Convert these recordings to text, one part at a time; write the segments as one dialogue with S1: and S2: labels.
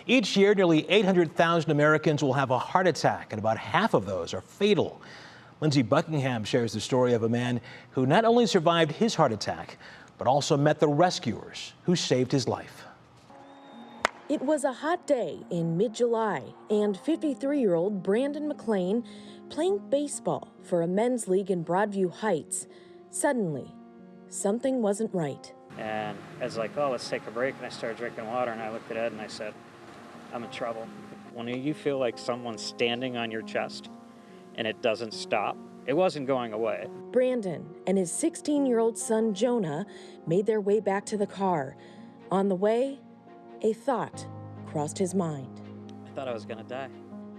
S1: Each year, nearly 800,000 Americans will have a heart attack, and about half of those are fatal. Lindsey Buckingham shares the story of a man who not only survived his heart attack, but also met the rescuers who saved his life.
S2: It was a hot day in mid-July, and 53-year-old Brandan McClaine, playing baseball for a men's league in Broadview Heights, suddenly, something wasn't right.
S3: And I was like, oh, let's take a break. And I started drinking water, and I looked at Ed and I said, I'm in trouble. When you feel like someone's standing on your chest and it doesn't stop, it wasn't going away.
S2: Brandan and his 16-year-old son, Jonah, made their way back to the car. On the way, a thought crossed his mind.
S3: I thought I was gonna die.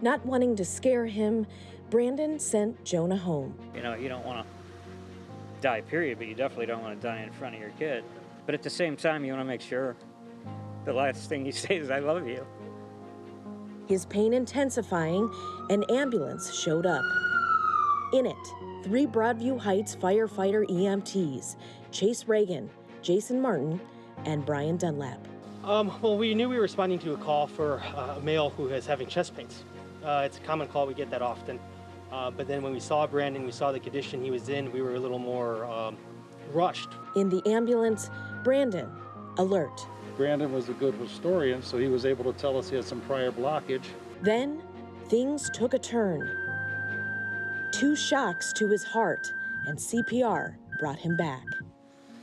S2: Not wanting to scare him, Brandan sent Jonah home.
S3: You know, you don't wanna die, period, but you definitely don't wanna die in front of your kid. But at the same time, you wanna make sure the last thing you say is, I love you.
S2: His pain intensifying, an ambulance showed up. In it, 3 Broadview Heights firefighter EMTs, Chase Reagan, Jason Martin, and Brian Dunlap.
S4: Well, we knew we were responding to a call for a male who is having chest pains. It's a common call, we get that often. But then when we saw Brandon, we saw the condition he was in, we were a little more rushed.
S2: In the ambulance, Brandan, alert.
S5: Brandon was a good historian, so he was able to tell us he had some prior blockage.
S2: Then, things took a turn. 2 shocks to his heart, and CPR brought him back.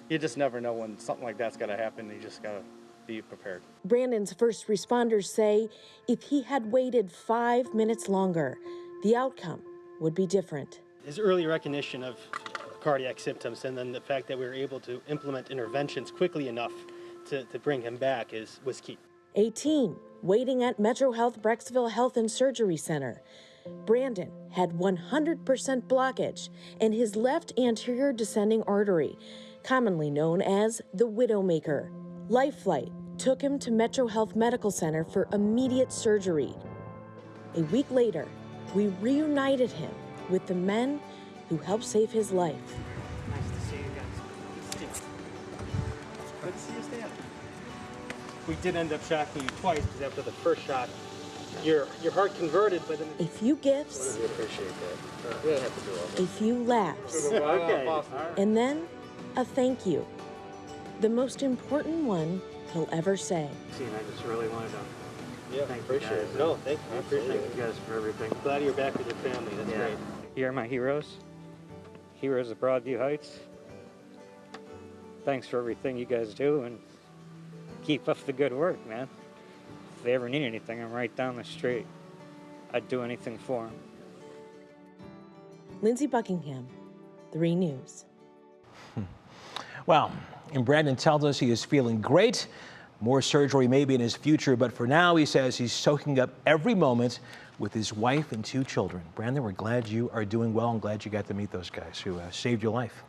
S4: You just never know when something like that's gonna happen, you just gotta be prepared.
S2: Brandon's first responders say if he had waited 5 minutes longer, the outcome would be different.
S4: His early recognition of cardiac symptoms and then the fact that we were able to implement interventions quickly enough to bring him back was key.
S2: A team waiting at Metro Health Brecksville Health and Surgery Center. Brandan had 100% blockage in his left anterior descending artery, commonly known as the Widowmaker. Life Flight took him to Metro Health Medical Center for immediate surgery. A week later, we reunited him with the men who helped save his life.
S4: Nice to see you guys. Good to see you, Stan. We did end up shocking you twice because after the first shock, your heart converted, but then...
S2: A few gifts,
S4: We appreciate that. We don't have to do all that.
S2: a few laughs,
S4: Okay.
S2: and then a thank you. The most important one he'll ever say.
S3: See, and I just really wanted to
S4: Yeah,
S3: thank
S4: appreciate
S3: you
S4: it.
S3: guys.
S4: No, thank you. I appreciate
S3: Thank
S4: it.
S3: you guys for everything.
S4: Glad you're back with your family. That's great.
S3: You're my heroes. Heroes of Broadview Heights. Thanks for everything you guys do, and keep up the good work, man. If they ever need anything, I'm right down the street. I'd do anything for them.
S2: Lindsey Buckingham, 3 News.
S1: Well, and Brandon tells us he is feeling great. More surgery may be in his future, but for now, he says he's soaking up every moment with his wife and 2 children. Brandon, we're glad you are doing well and glad you got to meet those guys who saved your life.